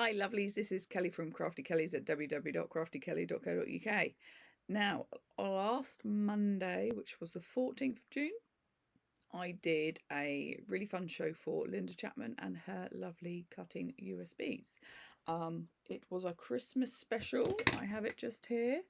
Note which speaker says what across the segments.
Speaker 1: Hi lovelies, this is Kelly from Crafty Kellys at www.craftykelly.co.uk. Now, last Monday, which was the 14th of June, I did a really fun show for Linda Chapman and her lovely cutting USBs. It was a Christmas special. I have it just here.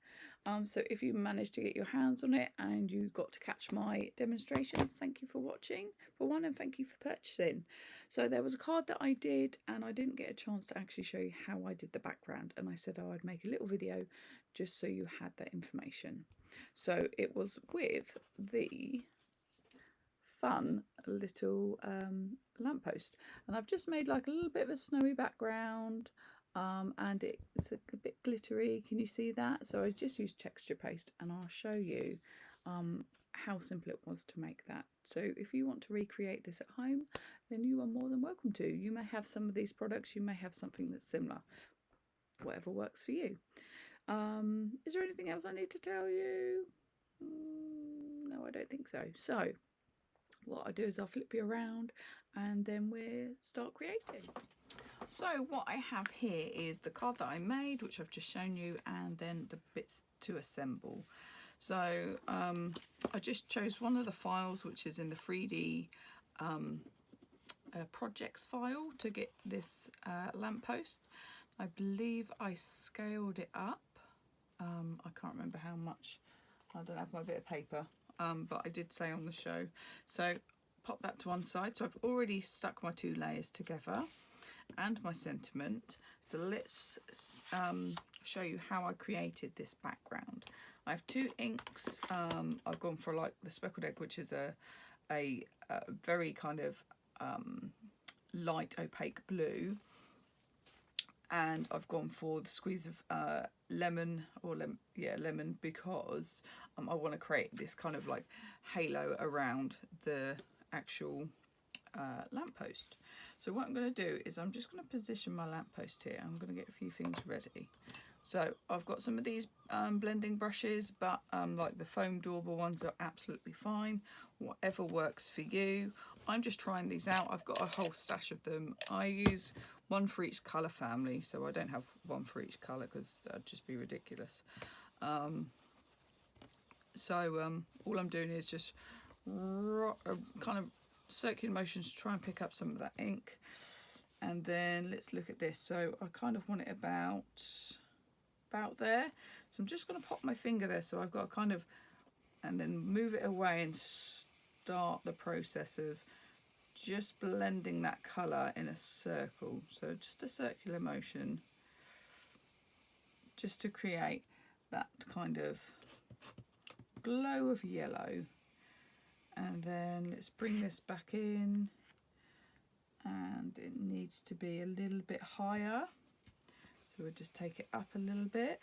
Speaker 1: So if you managed to get your hands on it and you got to catch my demonstrations, thank you for watching for one, and thank you for purchasing. So there was a card that I did and I didn't get a chance to actually show you how I did the background, and I said I'd make a little video just so you had that information. So it was with the fun little lamppost, and I've just made like a little bit of a snowy background, and it's a bit glittery. Can you see that? So I just used texture paste, and I'll show you how simple it was to make that. So if you want to recreate this at home, then you are more than welcome to. You may have some of these products, you may have something that's similar, whatever works for you. Is there anything else I need to tell you? No, I don't think so. So what I do is I'll flip you around and then we'll start creating. So what I have here is the card that I made, which I've just shown you, and then the bits to assemble. So I just chose one of the files, which is in the 3D projects file, to get this lamppost. I believe I scaled it up. I can't remember how much. I don't have my bit of paper. But I did say on the show. So pop that to one side. So I've already stuck my two layers together and my sentiment. So let's show you how I created this background. I have two inks. I've gone for like the speckled egg, which is a very kind of light opaque blue. And I've gone for the squeeze of lemon, because I want to create this kind of like halo around the actual lamppost. So what I'm going to do is I'm just going to position my lamppost here. I'm going to get a few things ready. So I've got some of these blending brushes, but like the foam dauber ones are absolutely fine. Whatever works for you. I'm just trying these out. I've got a whole stash of them. I use one for each colour family, so I don't have one for each colour because that'd just be ridiculous. All I'm doing is just kind of circular motions to try and pick up some of that ink. And then let's look at this. So I kind of want it about there. So I'm just going to pop my finger there, so I've got kind of, and then move it away and start the process of just blending that colour in a circle. So just a circular motion, just to create that kind of glow of yellow. And then let's bring this back in, and it needs to be a little bit higher. So we'll just take it up a little bit.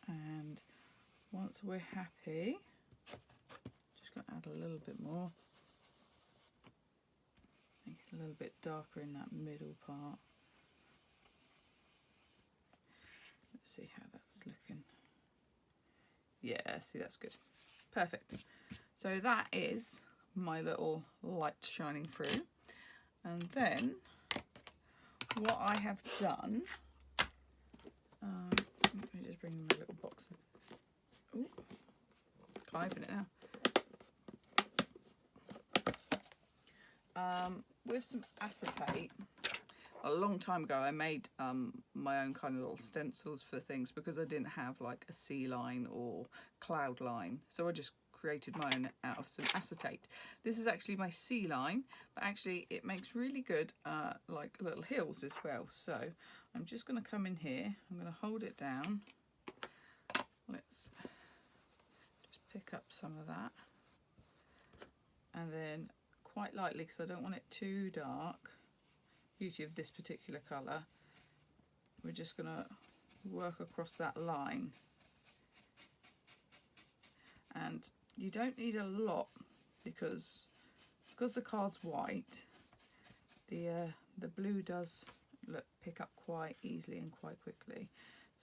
Speaker 1: And once we're happy, just going to add a little bit more. Make it a little bit darker in that middle part. Let's see how that's looking. Yeah, see, that's good. Perfect. So that is my little light shining through. And then what I have done, let me just bring my little box. Ooh, can't open it now. With some acetate, a long time ago I made my own kind of little stencils for things because I didn't have like a sea line or cloud line, so I just created my own out of some acetate. This is actually my sea line, but actually it makes really good like little hills as well. So I'm just going to come in here, I'm going to hold it down. Let's just pick up some of that, and then quite lightly, because I don't want it too dark, beauty of this particular colour, we're just going to work across that line. And you don't need a lot because the card's white, the blue does pick up quite easily and quite quickly.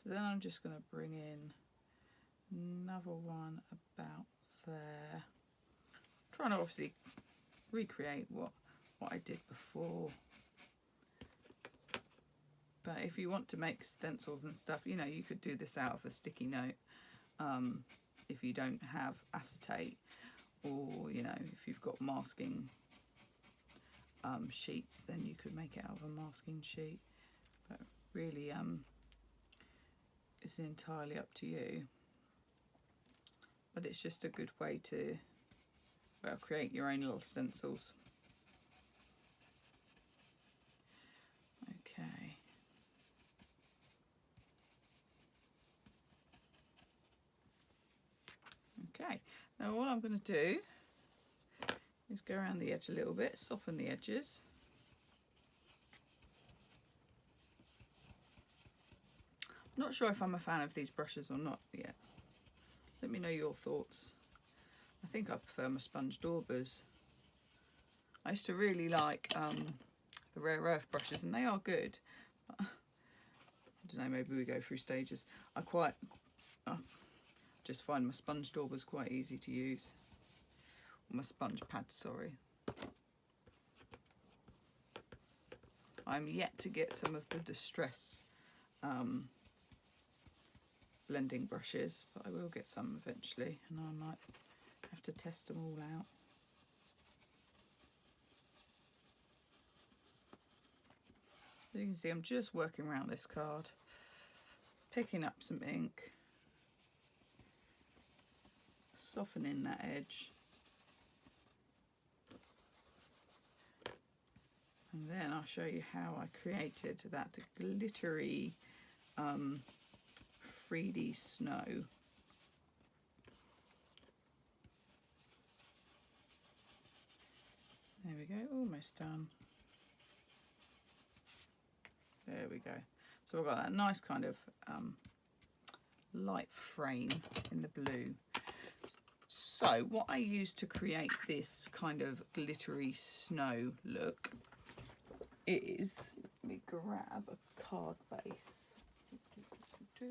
Speaker 1: So then I'm just going to bring in another one about there, trying to obviously recreate what what I did before. But if you want to make stencils and stuff, you know, you could do this out of a sticky note if you don't have acetate, or, you know, if you've got masking sheets, then you could make it out of a masking sheet. But really, it's entirely up to you. But it's just a good way to, well, create your own little stencils. Okay. Okay, now all I'm going to do is go around the edge a little bit, soften the edges. I'm not sure if I'm a fan of these brushes or not yet. Let me know your thoughts. I think I prefer my sponge daubers. I used to really like the rare earth brushes, and they are good. I don't know, maybe we go through stages. I just find my sponge daubers quite easy to use. My sponge pads, sorry. I'm yet to get some of the Distress blending brushes, but I will get some eventually, and I might have to test them all out. As you can see, I'm just working around this card, picking up some ink, softening that edge, and then I'll show you how I created that glittery 3D snow. There we go, almost done. There we go. So I've got that nice kind of light frame in the blue. So what I used to create this kind of glittery snow look is, let me grab a card base. Do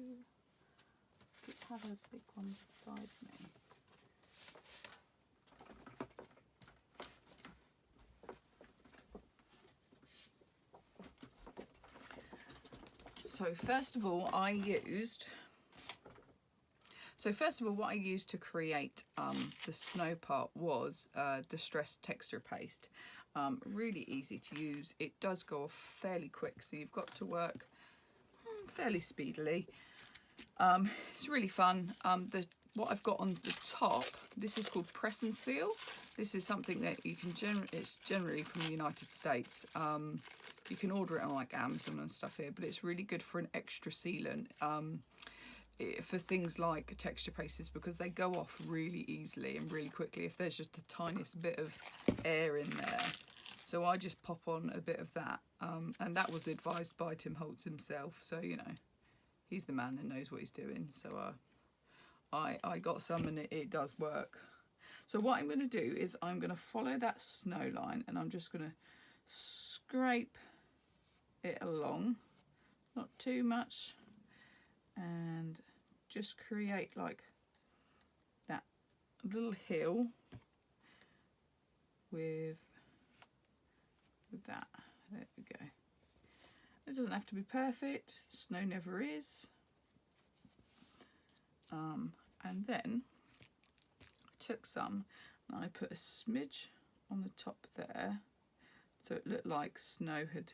Speaker 1: it have a big one beside me? So first of all, what I used to create the snow part was Distress texture paste. Really easy to use. It does go off fairly quick, so you've got to work fairly speedily. It's really fun. What I've got on the top, this is called Press and Seal. This is something that you can it's generally from the United States. You can order it on like Amazon and stuff here, but it's really good for an extra sealant for things like texture pastes, because they go off really easily and really quickly if there's just the tiniest bit of air in there. So I just pop on a bit of that, and that was advised by Tim Holtz himself, so you know, he's the man and knows what he's doing. So I got some, and it does work. So what I'm going to do is I'm going to follow that snow line, and I'm just going to scrape it along, not too much, and just create like that little hill with that. There we go. It doesn't have to be perfect. Snow never is. And then I took some and I put a smidge on the top there, so it looked like snow had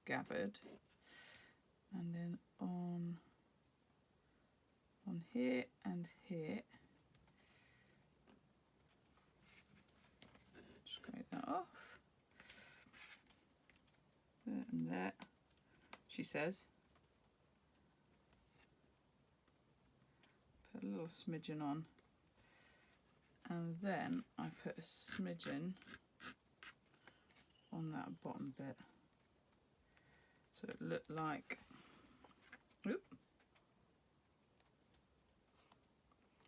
Speaker 1: gathered, and then on here and here, scrape that off, there and there, she says. Put a little smidgen on, and then I put a smidgen on that bottom bit, so it looked like, oop,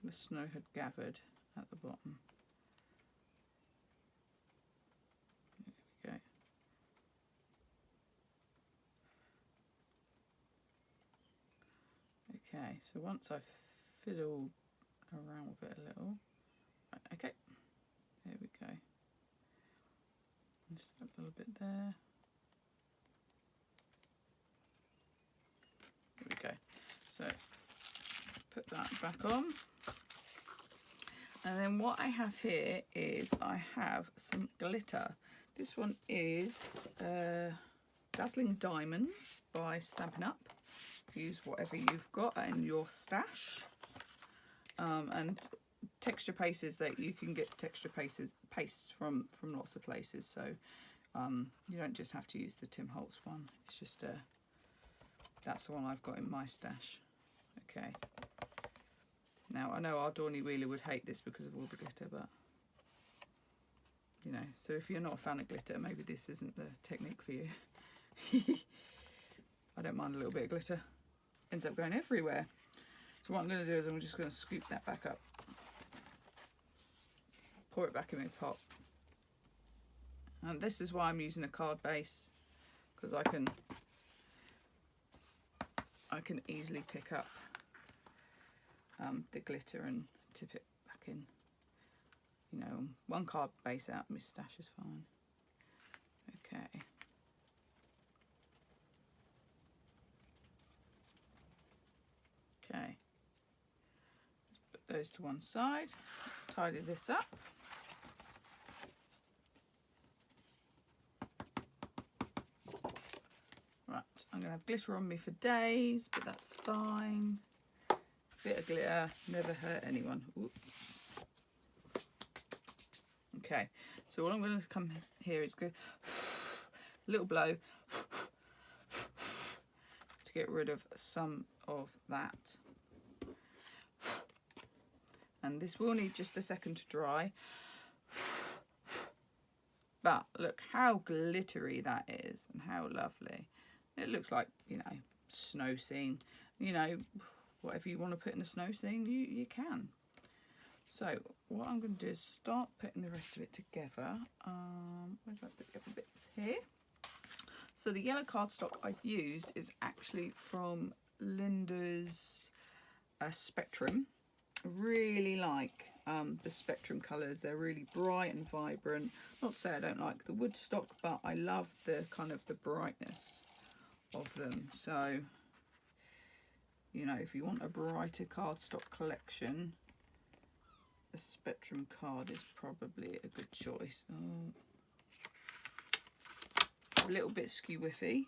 Speaker 1: the snow had gathered at the bottom. There we go. Okay, so once I've fiddled around with it a little, okay, there we go. Just a little bit there. There we go. So put that back on. And then what I have here is I have some glitter. This one is Dazzling Diamonds by Stampin' Up. Use whatever you've got in your stash. And texture pastes, that you can get texture pastes from lots of places. So you don't just have to use the Tim Holtz one. It's just that's the one I've got in my stash. Okay. Now, I know our Dawny Wheeler would hate this because of all the glitter, but, you know, so if you're not a fan of glitter, maybe this isn't the technique for you. I don't mind a little bit of glitter. Ends up going everywhere. So what I'm going to do is I'm just going to scoop that back up. Pour it back in my pot. And this is why I'm using a card base, because I can easily pick up the glitter and tip it back in. You know, one card base out, my stash is fine. Okay. Okay. Let's put those to one side. Let's tidy this up. Right, I'm going to have glitter on me for days, but that's fine. Bit of glitter, never hurt anyone. Ooh. Okay, so what I'm going to come here is go a little blow to get rid of some of that. And this will need just a second to dry. But look how glittery that is and how lovely. It looks like, you know, snow scene. You know, whatever you want to put in a snow scene, you can. So what I'm going to do is start putting the rest of it together. Where did I put the other bits? Here. So the yellow cardstock I've used is actually from Linda's Spectrum. I really like the Spectrum colours. They're really bright and vibrant. Not to say I don't like the Woodstock, but I love the kind of the brightness of them. So, you know, if you want a brighter cardstock collection, the Spectrum card is probably a good choice. Oh. A little bit skew-whiffy.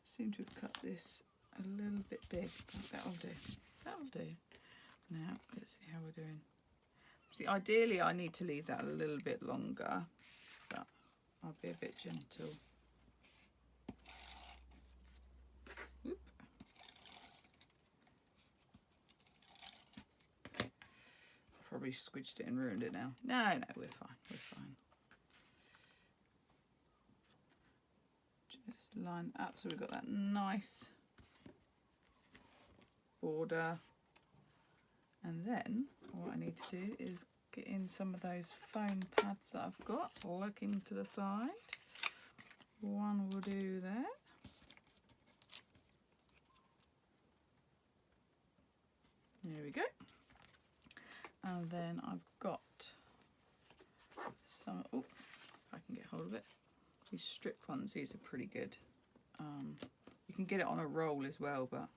Speaker 1: Seem to have cut this a little bit big, but that'll do. That'll do. Now, let's see how we're doing. See, ideally I need to leave that a little bit longer, but I'll be a bit gentle. Oop. Probably squidged it and ruined it now. No, we're fine. We're fine. Just line up so we've got that nice border. And then what I need to do is get in some of those foam pads that I've got, looking to the side. One will do there. There we go. And then I've got some, oh, if I can get hold of it. These strip ones, these are pretty good. You can get it on a roll as well, but I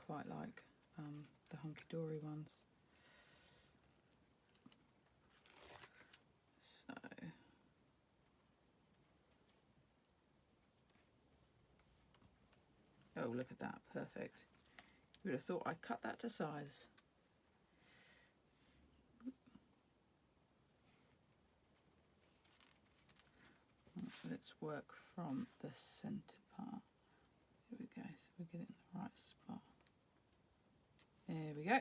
Speaker 1: quite like the Honky Dory ones. So, oh, look at that, perfect. You would have thought I cut that to size. Let's work from the centre part. Here we go, so we get it in the right spot. There we go.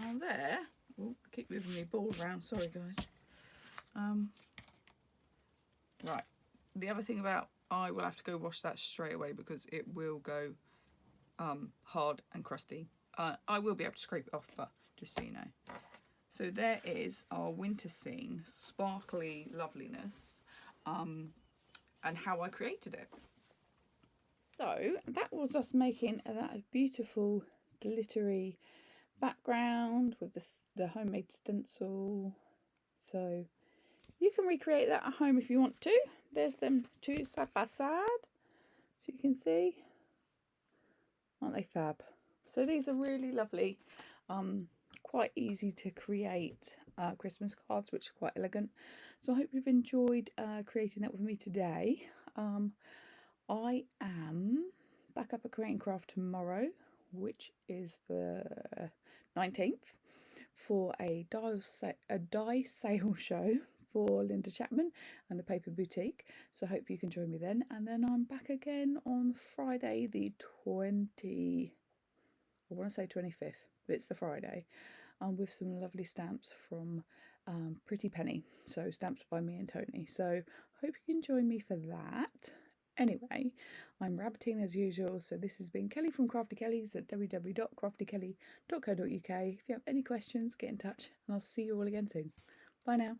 Speaker 1: And there, oh, keep moving my ball around, sorry guys. Right, the other thing about, I will have to go wash that straight away because it will go hard and crusty. I will be able to scrape it off, but just so you know. So there is our winter scene, sparkly loveliness, and how I created it. So that was us making that beautiful glittery background with the homemade stencil. So you can recreate that at home if you want to. There's them two side by side, so you can see. Aren't they fab? So these are really lovely, quite easy to create Christmas cards, which are quite elegant. So I hope you've enjoyed creating that with me today. I am back up at Create and Craft tomorrow, which is the 19th, for a die sale show for Linda Chapman and the Paper Boutique. So I hope you can join me then. And then I'm back again on Friday the 25th, but it's the Friday, with some lovely stamps from Pretty Penny. So stamps by me and Tony. So hope you can join me for that. Anyway, I'm rabbiting as usual, so this has been Kelly from Crafty Kellys at www.craftykelly.co.uk. If you have any questions, get in touch, and I'll see you all again soon. Bye now.